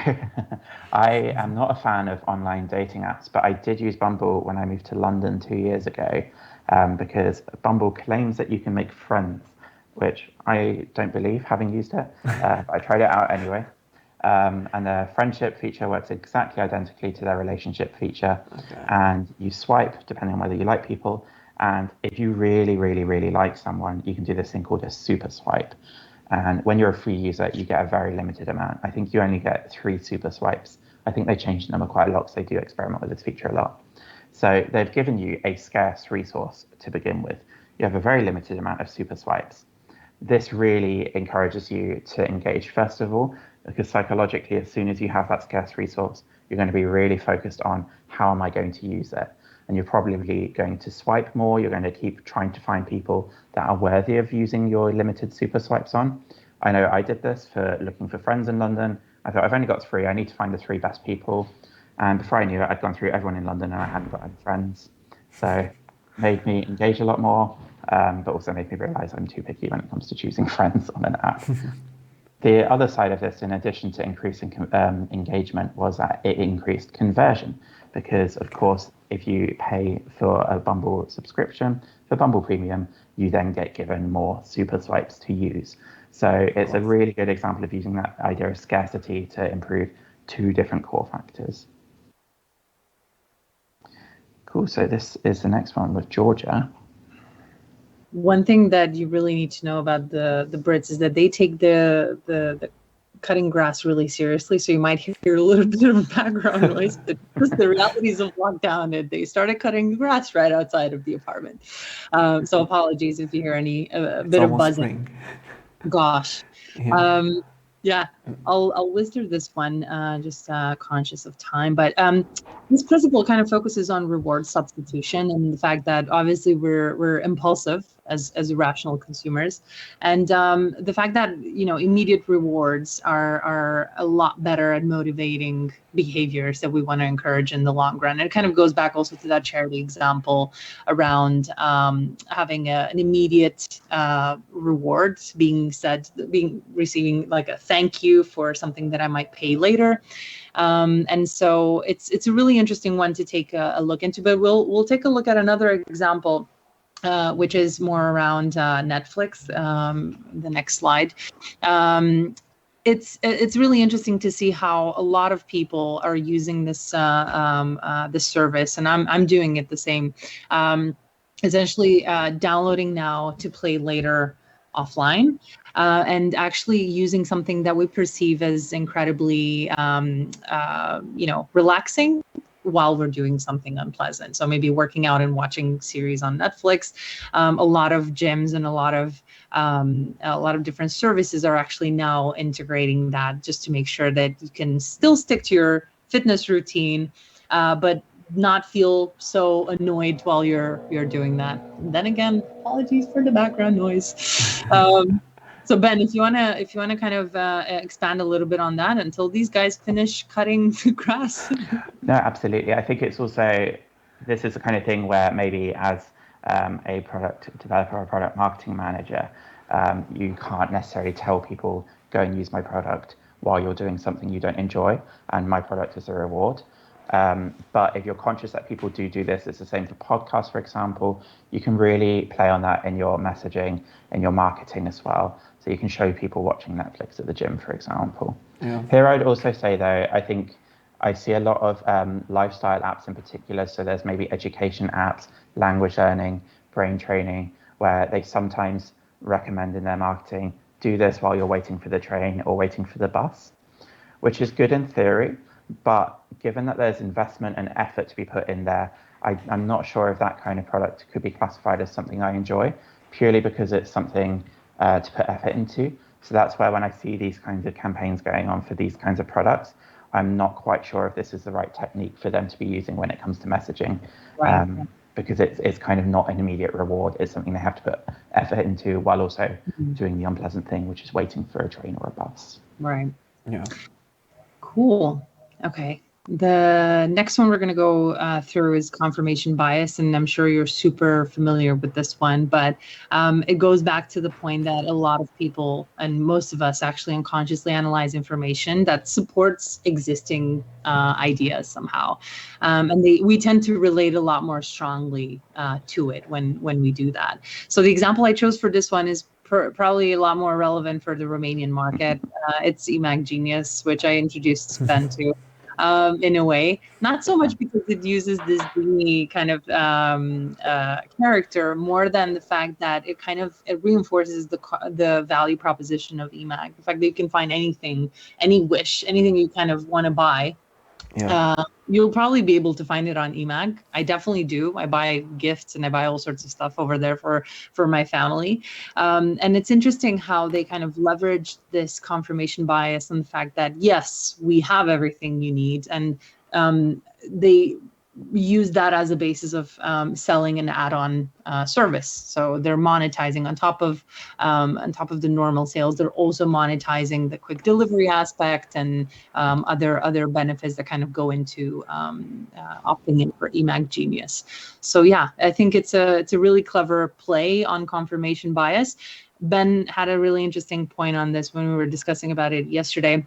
I am not a fan of online dating apps, but I did use Bumble when I moved to London 2 years ago because Bumble claims that you can make friends, which I don't believe, having used it. But I tried it out anyway. And the friendship feature works exactly identically to their relationship feature. Okay. And you swipe depending on whether you like people. And if you really, really, really like someone, you can do this thing called a super swipe. And when you're a free user, you get a very limited amount. I think you only get 3 super swipes. I think they changed the number quite a lot because they do experiment with this feature a lot. So they've given you a scarce resource to begin with. You have a very limited amount of super swipes. This really encourages you to engage, first of all, because psychologically, as soon as you have that scarce resource, you're going to be really focused on how am I going to use it? And you're probably going to swipe more. You're going to keep trying to find people that are worthy of using your limited super swipes on. I know I did this for looking for friends in London. I thought, I've only got 3. I need to find the 3 best people. And before I knew it, I'd gone through everyone in London and I hadn't got any friends. So made me engage a lot more, but also made me realize I'm too picky when it comes to choosing friends on an app. The other side of this, in addition to increasing engagement, was that it increased conversion. Because, of course, if you pay for a Bumble subscription, for Bumble Premium, you then get given more super swipes to use. So it's a really good example of using that idea of scarcity to improve 2 different core factors. Cool, so this is the next one with Georgia. one thing that you really need to know about the Brits is that they take the cutting grass really seriously. So you might hear a little bit of background noise, but just the realities of lockdown, and they started cutting the grass right outside of the apartment. So apologies if you hear any a bit of buzzing. Spring. Gosh. Yeah. Yeah, I'll whiz through this one, just conscious of time. But this principle kind of focuses on reward substitution and the fact that obviously we're impulsive as irrational consumers, and the fact that immediate rewards are a lot better at motivating behaviors that we want to encourage in the long run. And it kind of goes back also to that charity example around having an immediate reward, receiving like a thank you for something that I might pay later. And so it's a really interesting one to take a look into. But we'll take a look at another example, which is more around Netflix. The next slide. It's really interesting to see how a lot of people are using this this service, and I'm doing it the same. Essentially, downloading now to play later offline, and actually using something that we perceive as incredibly relaxing while we're doing something unpleasant. So maybe working out and watching series on Netflix. A lot of gyms and a lot of different services are actually now integrating that just to make sure that you can still stick to your fitness routine, but not feel so annoyed while you're doing that. And then again, apologies for the background noise. So Ben, if you wanna kind of expand a little bit on that until these guys finish cutting the grass. No, absolutely. I think it's also, this is the kind of thing where maybe as a product developer or product marketing manager, you can't necessarily tell people, go and use my product while you're doing something you don't enjoy, and my product is a reward. But if you're conscious that people do this, it's the same for podcasts, for example, you can really play on that in your messaging and your marketing as well. So you can show people watching Netflix at the gym, for example. Yeah. Here, I'd also say, though, I think I see a lot of lifestyle apps in particular. So there's maybe education apps, language learning, brain training, where they sometimes recommend in their marketing, do this while you're waiting for the train or waiting for the bus, which is good in theory. But given that there's investment and effort to be put in there, I'm not sure if that kind of product could be classified as something I enjoy, purely because it's something to put effort into. So that's where when I see these kinds of campaigns going on for these kinds of products, I'm not quite sure if this is the right technique for them to be using when it comes to messaging. Right. Because it's kind of not an immediate reward. It's something they have to put effort into while also doing the unpleasant thing, which is waiting for a train or a bus. Right. Yeah. Cool. Okay. The next one we're going to go through is confirmation bias, and I'm sure you're super familiar with this one, but it goes back to the point that a lot of people, and most of us, actually unconsciously analyze information that supports existing ideas somehow, and we tend to relate a lot more strongly to it when we do that. So the example I chose for this one is probably a lot more relevant for the Romanian market. It's eMag Genius, which I introduced Ben to. In a way, not so much because it uses this Disney kind of character, more than the fact that it reinforces the value proposition of eMag. The fact that you can find anything, any wish, anything you kind of want to buy. Yeah. You'll probably be able to find it on eMag. I definitely do. I buy gifts and I buy all sorts of stuff over there for my family. And it's interesting how they kind of leverage this confirmation bias and the fact that, yes, we have everything you need. And they use that as a basis of selling an add-on service. So they're monetizing on top of the normal sales. They're also monetizing the quick delivery aspect and other benefits that kind of go into opting in for eMag Genius. So yeah, I think it's a really clever play on confirmation bias. Ben had a really interesting point on this when we were discussing about it yesterday,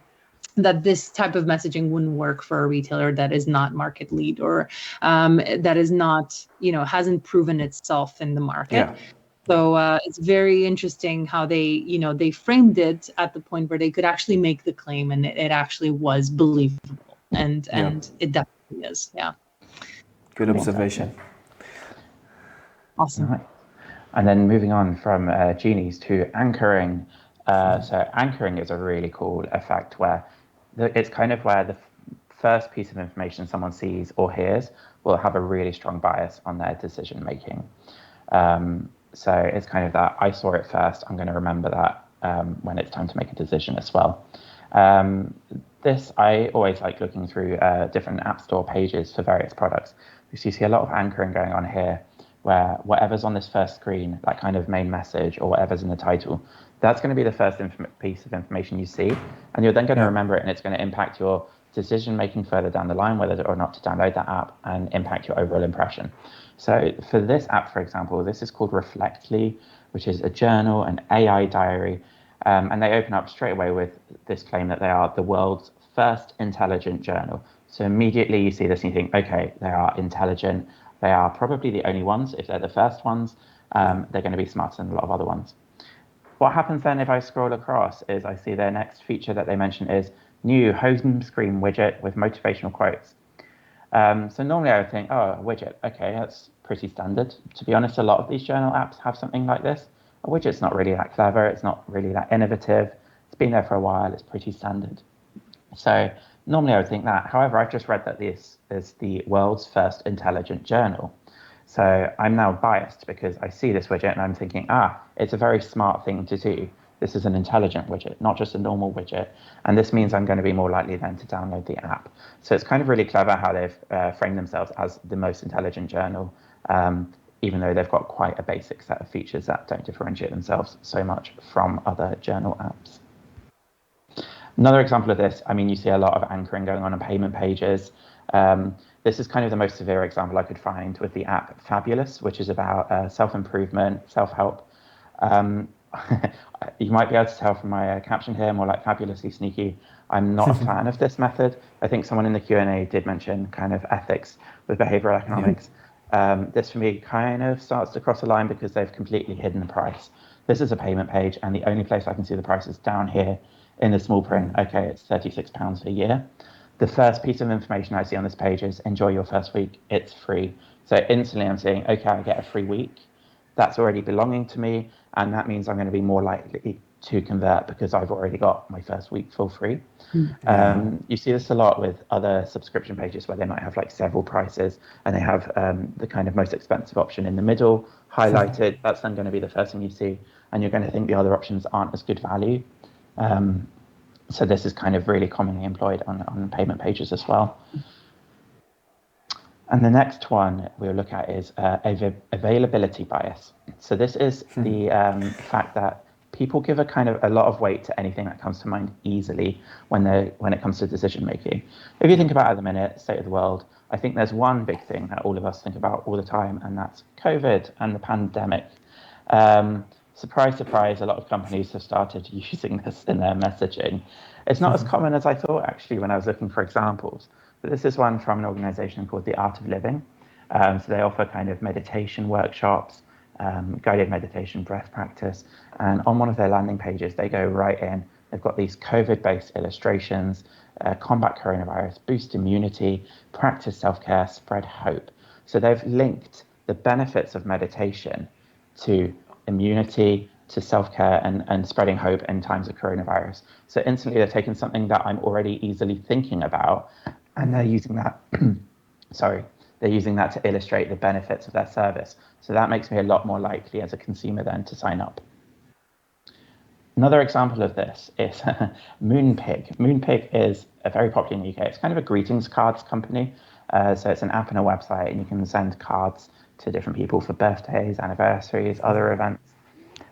that this type of messaging wouldn't work for a retailer that is not market lead or that is not, hasn't proven itself in the market. Yeah. So it's very interesting how they framed it at the point where they could actually make the claim and it actually was believable. And it definitely is. Yeah. Good observation. Awesome. Right. And then moving on from genies to anchoring. So anchoring is a really cool effect where it's kind of where the first piece of information someone sees or hears will have a really strong bias on their decision making. So it's kind of that I saw it first, I'm going to remember that when it's time to make a decision as well. This, I always like looking through different app store pages for various products, because you see a lot of anchoring going on here, where whatever's on this first screen, that kind of main message or whatever's in the title, that's going to be the first piece of information you see, and you're then going to remember it, and it's going to impact your decision making further down the line, whether or not to download that app, and impact your overall impression. So for this app, for example, this is called Reflectly, which is a journal, an AI diary, and they open up straight away with this claim that they are the world's first intelligent journal. So immediately you see this and you think, okay, they are intelligent. They are probably the only ones. If they're the first ones, they're going to be smarter than a lot of other ones. What happens then if I scroll across is I see their next feature that they mention is new home screen widget with motivational quotes. So normally I would think, oh, a widget, okay, that's pretty standard. To be honest, a lot of these journal apps have something like this. A widget's not really that clever. It's not really that innovative. It's been there for a while. It's pretty standard. So normally I would think that. However, I've just read that this is the world's first intelligent journal. So I'm now biased because I see this widget and I'm thinking, it's a very smart thing to do. This is an intelligent widget, not just a normal widget. And this means I'm going to be more likely then to download the app. So it's kind of really clever how they've framed themselves as the most intelligent journal, even though they've got quite a basic set of features that don't differentiate themselves so much from other journal apps. Another example of this, I mean, you see a lot of anchoring going on payment pages. This is kind of the most severe example I could find with the app Fabulous, which is about self-improvement, self-help. You might be able to tell from my caption here, more like fabulously sneaky. I'm not a fan of this method. I think someone in the Q&A did mention kind of ethics with behavioural economics. This for me kind of starts to cross a line because they've completely hidden the price. This is a payment page, and the only place I can see the price is down here in the small print. Okay, it's £36 a year. The first piece of information I see on this page is enjoy your first week, it's free. So instantly I'm saying, okay, I get a free week. That's already belonging to me, and that means I'm going to be more likely to convert because I've already got my first week for free. You see this a lot with other subscription pages where they might have like several prices, and they have the kind of most expensive option in the middle highlighted. That's then going to be the first thing you see, and you're going to think the other options aren't as good value. So this is kind of really commonly employed on payment pages as well. And the next one we'll look at is availability bias. So this is the fact that people give a lot of weight to anything that comes to mind easily when it comes to decision making. If you think about it at the minute, state of the world, I think there's one big thing that all of us think about all the time, and that's COVID and the pandemic. Surprise, surprise, a lot of companies have started using this in their messaging. It's not as common as I thought, actually, when I was looking for examples. But this is one from an organization called The Art of Living. So they offer kind of meditation workshops, guided meditation, breath practice. And on one of their landing pages, they go right in. They've got these COVID-based illustrations, combat coronavirus, boost immunity, practice self-care, spread hope. So they've linked the benefits of meditation to immunity, to self-care, and spreading hope in times of coronavirus. So instantly they're taking something that I'm already easily thinking about, and they're using that, they're using that to illustrate the benefits of their service. So that makes me a lot more likely as a consumer then to sign up. Another example of this is Moonpig. Moonpig is very popular in the UK. It's kind of a greetings cards company. So it's an app and a website, and you can send cards to different people for birthdays, anniversaries, other events.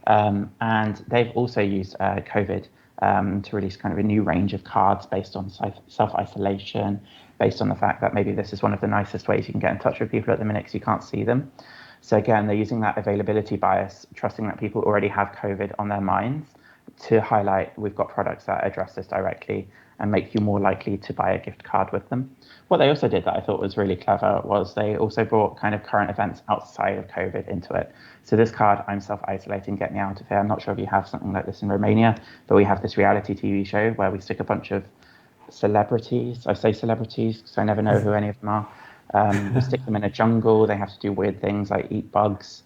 And they've also used COVID to release kind of a new range of cards based on self-isolation, based on the fact that maybe this is one of the nicest ways you can get in touch with people at the minute because you can't see them. So again, they're using that availability bias, trusting that people already have COVID on their minds, to highlight we've got products that address this directly and make you more likely to buy a gift card with them. What they also did that I thought was really clever was they also brought kind of current events outside of COVID into it. So this card, I'm self-isolating, get me out of here. I'm not sure if you have something like this in Romania, but we have this reality TV show where we stick a bunch of celebrities. I say celebrities because I never know who any of them are. We stick them in a jungle. They have to do weird things like eat bugs,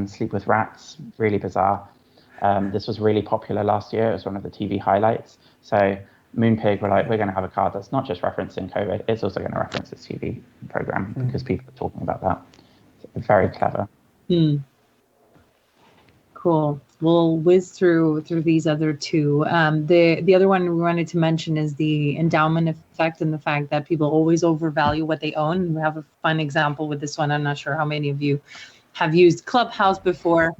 Sleep with Rats, really bizarre. This was really popular last year. It was one of the TV highlights. So Moonpig were like, we're going to have a card that's not just referencing COVID, it's also going to reference this TV program because people are talking about that. It's very clever. Cool. We'll whiz through these other two. The other one we wanted to mention is the endowment effect and the fact that people always overvalue what they own. We have a fun example with this one. I'm not sure how many of you have used Clubhouse before,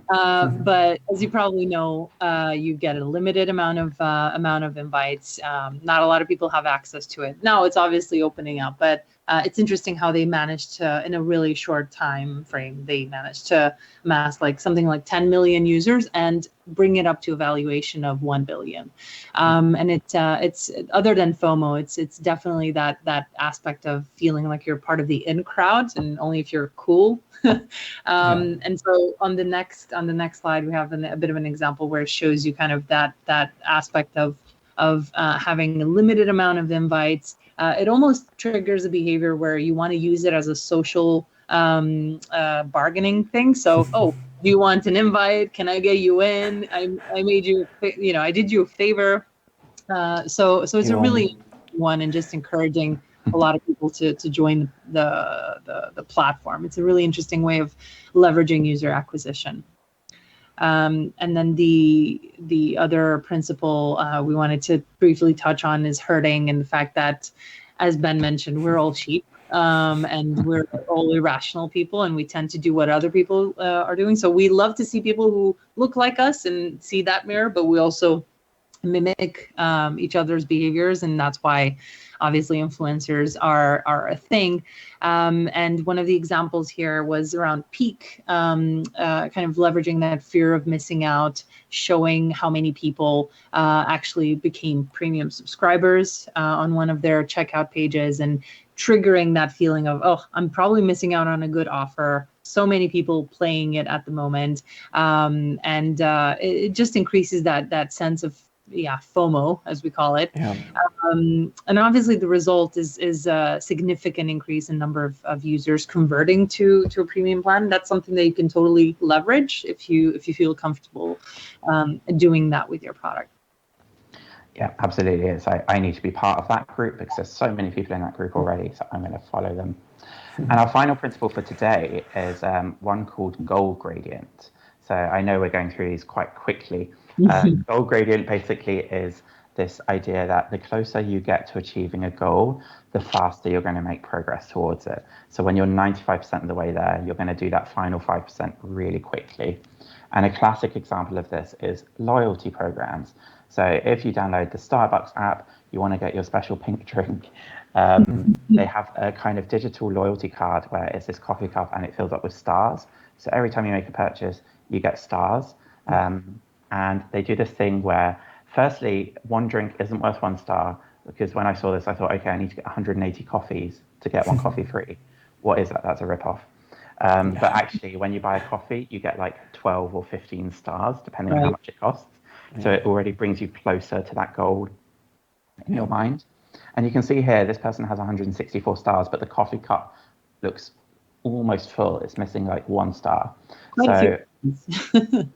but as you probably know, you get a limited amount of invites. Not a lot of people have access to it. Now it's obviously opening up, but it's interesting how they managed to, in a really short time frame, they managed to amass like something like 10 million users and bring it up to a valuation of 1 billion. And it's other than FOMO, it's definitely that aspect of feeling like you're part of the in crowd and only if you're cool. And so on the next slide, we have a bit of an example where it shows you kind of that aspect of having a limited amount of invites. It almost triggers a behavior where you want to use it as a social bargaining thing. So, oh, do you want an invite? Can I get you in? I made you, I did you a favor. So it's a really one, and just encouraging a lot of people to join the platform. It's a really interesting way of leveraging user acquisition. And then the other principle we wanted to briefly touch on is herding, and the fact that, as Ben mentioned, we're all sheep, and we're all irrational people, and we tend to do what other people are doing. So we love to see people who look like us and see that mirror, but we also mimic each other's behaviors, and that's why obviously influencers are a thing. And one of the examples here was around Peak, kind of leveraging that fear of missing out, showing how many people actually became premium subscribers on one of their checkout pages, and triggering that feeling of, oh, I'm probably missing out on a good offer. So many people playing it at the moment. And it just increases that sense of FOMO, as we call it. And obviously the result is a significant increase in number of users converting to a premium plan. That's something that you can totally leverage if you feel comfortable doing that with your product. Yeah, absolutely. It's like, I need to be part of that group because there's so many people in that group already, so I'm going to follow them. And our final principle for today is one called goal gradient. So I know we're going through these quite quickly. Goal gradient basically is this idea that the closer you get to achieving a goal, the faster you're going to make progress towards it. So when you're 95% of the way there, you're going to do that final 5% really quickly. And a classic example of this is loyalty programs. So if you download the Starbucks app, you want to get your special pink drink. They have a kind of digital loyalty card where it's this coffee cup and it fills up with stars. So every time you make a purchase, you get stars. And they do this thing where, firstly, one drink isn't worth 1 star, because when I saw this, I thought, okay, I need to get 180 coffees to get 1 coffee free. What is that? That's a ripoff. But actually, when you buy a coffee, you get like 12 or 15 stars, depending on how much it costs. So it already brings you closer to that goal in your mind. And you can see here, this person has 164 stars, but the coffee cup looks almost full. It's missing like 1 star. So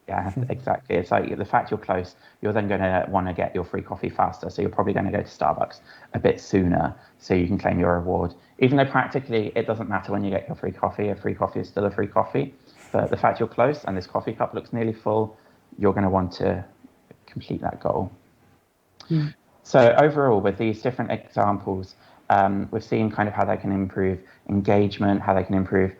yeah, exactly. It's like the fact you're close, you're then going to want to get your free coffee faster. So you're probably going to go to Starbucks a bit sooner so you can claim your reward. Even though practically it doesn't matter when you get your free coffee. A free coffee is still a free coffee. But the fact you're close and this coffee cup looks nearly full, you're going to want to complete that goal. So overall, with these different examples, we've seen kind of how they can improve engagement, how they can improve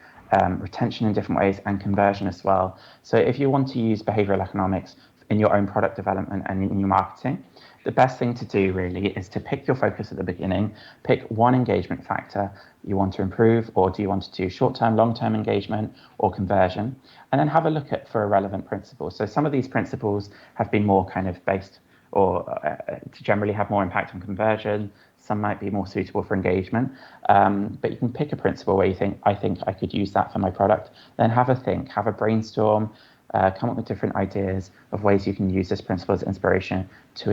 retention in different ways, and conversion as well. So if you want to use behavioral economics in your own product development and in your marketing, the best thing to do really is to pick your focus at the beginning, pick one engagement factor you want to improve, or do you want to do short-term, long-term engagement or conversion, and then have a look at for a relevant principle. So some of these principles have been more kind of based or to generally have more impact on conversion. Some might be more suitable for engagement, but you can pick a principle where you think, I think I could use that for my product. Then have a think, have a brainstorm, come up with different ideas of ways you can use this principle as inspiration to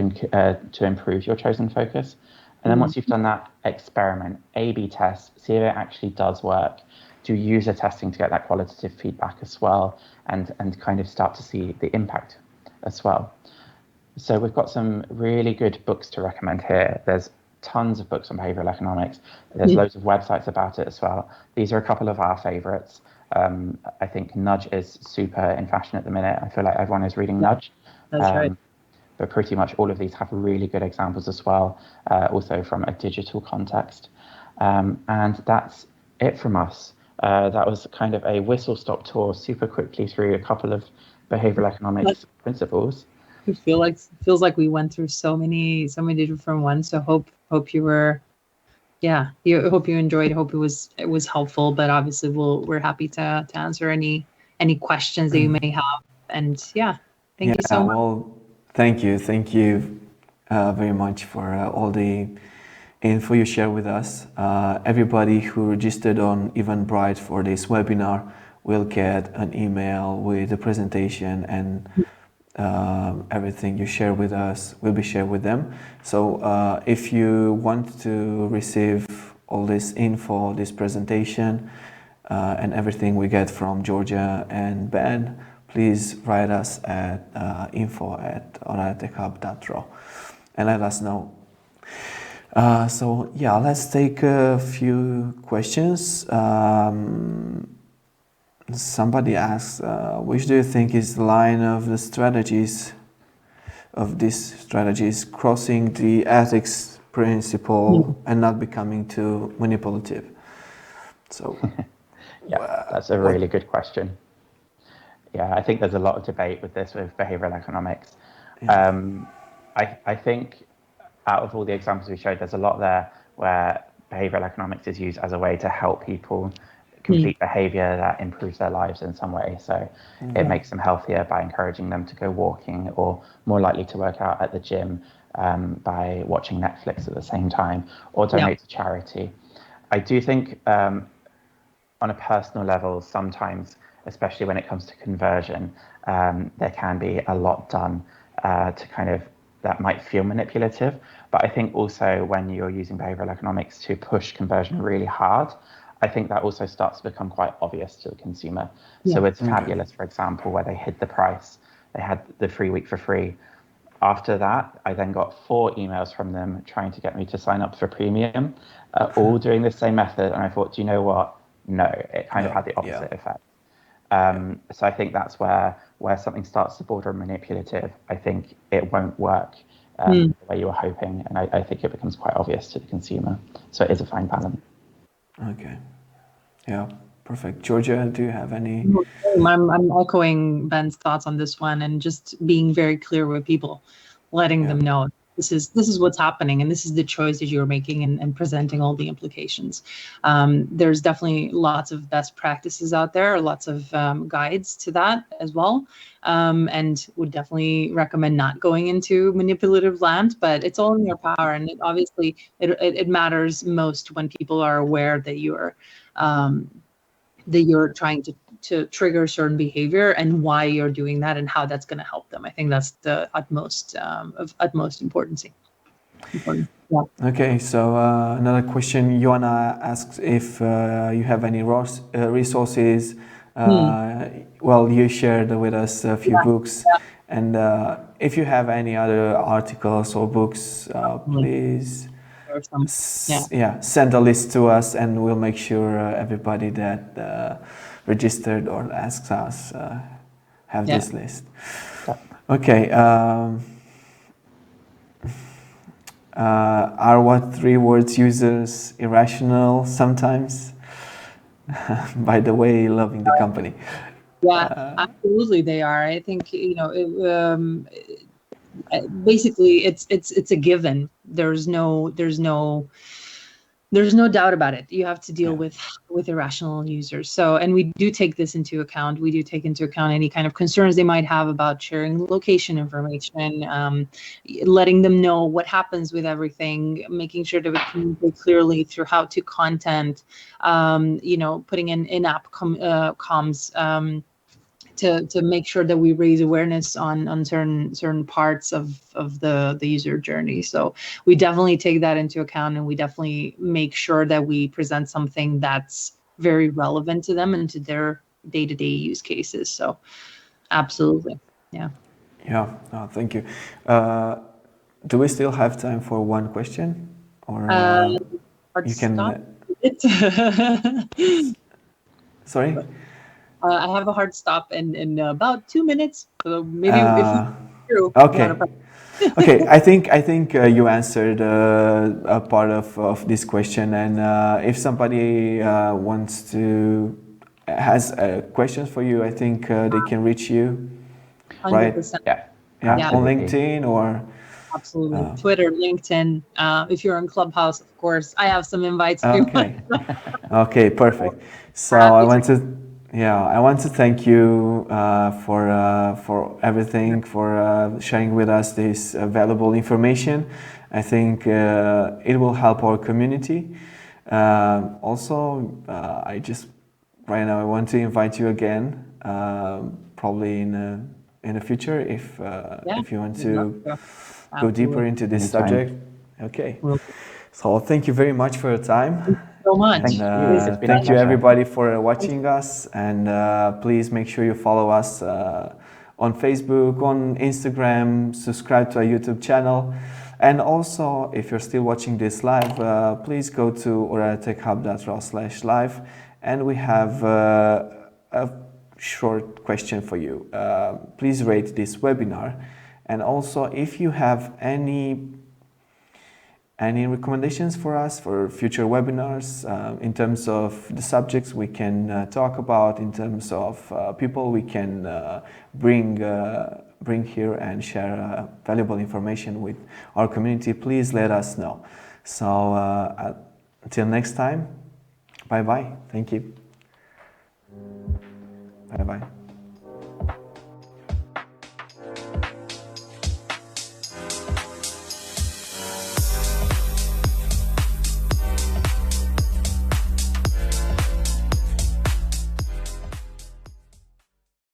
improve your chosen focus. And then once you've done that, experiment, A/B test, see if it actually does work. do user testing to get that qualitative feedback as well, and kind of start to see the impact as well. So we've got some really good books to recommend here. There's tons of books on behavioral economics. There's loads of websites about it as well. These are a couple of our favorites. I think Nudge is super in fashion at the minute. I feel like everyone is reading Nudge. That's right. But pretty much all of these have really good examples as well, also from a digital context. And that's it from us. That was kind of a whistle-stop tour super quickly through a couple of behavioral economics principles. It feels like we went through so many different ones. So hope you were, hope you enjoyed. Hope it was helpful. But obviously, we're happy to answer any questions that you may have. And thank you so much. Well, thank you very much for all the info you share with us. Everybody who registered on Eventbrite for this webinar will get an email with the presentation, and everything you share with us will be shared with them. So if you want to receive all this info, this presentation, and everything we get from Georgia and Ben, please write us at info@techhub.ro and let us know. Let's take a few questions. Somebody asks, which do you think is the line of the strategies of these strategies crossing the ethics principle and not becoming too manipulative? So, that's a really good question. I think there's a lot of debate with this with behavioral economics. I think out of all the examples we showed, there's a lot there where behavioral economics is used as a way to help people complete behavior that improves their lives in some way. So it makes them healthier by encouraging them to go walking, or more likely to work out at the gym by watching Netflix at the same time, or donate to charity. I do think on a personal level, sometimes, especially when it comes to conversion, there can be a lot done to kind of that might feel manipulative. But I think also when you're using behavioral economics to push conversion really hard, I think that also starts to become quite obvious to the consumer. So it's Fabulous, for example, where they hid the price. They had the free week for free. After that, I then got 4 emails from them trying to get me to sign up for premium, all doing the same method. And I thought, do you know what? No, it kind of had the opposite effect. So I think that's where something starts to border manipulative. I think it won't work the way you were hoping. And I think it becomes quite obvious to the consumer. So it is a fine balance. Okay. Yeah, perfect. Georgia, do you have any? I'm echoing Ben's thoughts on this one, and just being very clear with people, letting them know this is what's happening, and this is the choices you're making, and presenting all the implications. There's definitely lots of best practices out there, lots of guides to that as well, and would definitely recommend not going into manipulative land, but it's all in your power. And obviously it matters most when people are aware that you're trying to trigger certain behavior, and why you're doing that, and how that's going to help them. I think that's the utmost importance. Okay, so another question. Joanna asks if you have any resources. Well, you shared with us a few books, and if you have any other articles or books, please send a list to us, and we'll make sure everybody that registered or asks us have this list. Okay. Are what 3 words users irrational sometimes? By the way, loving the company. Absolutely they are. I think basically it's a given. There's no doubt about it. You have to deal with irrational users. So, and we do take this into account. We do take into account any kind of concerns they might have about sharing location information, letting them know what happens with everything, making sure that we communicate clearly through how to content, putting in in-app comms, to make sure that we raise awareness on certain parts of the user journey. So we definitely take that into account, and we definitely make sure that we present something that's very relevant to them and to their day-to-day use cases. So absolutely. Yeah. Yeah, thank you. Do we still have time for one question? Or Hard you stop. can... Sorry? I have a hard stop in about 2 minutes. So maybe if we through, Okay. Okay, I think you answered a part of this question, and if somebody has questions for you, I think they can reach you, 100%. right? Yeah. Yeah, on LinkedIn or absolutely Twitter, LinkedIn. If you're on Clubhouse, of course, I have some invites. Okay. Okay, perfect. So I want to thank you for everything, for sharing with us this valuable information. I think it will help our community. Also, right now I want to invite you again, probably in the future if you want to go deeper into this subject. Okay. So thank you very much for your time. Thank you so much. And thank you everybody for watching us. And please make sure you follow us on Facebook, on Instagram, subscribe to our YouTube channel. And also, if you're still watching this live, please go to oraltechhub.ro/live. And we have a short question for you. Please rate this webinar. And also, if you have any recommendations for us for future webinars in terms of the subjects we can talk about, in terms of people we can bring here and share valuable information with our community, please let us know. So until next time, bye bye. Thank you. Bye bye.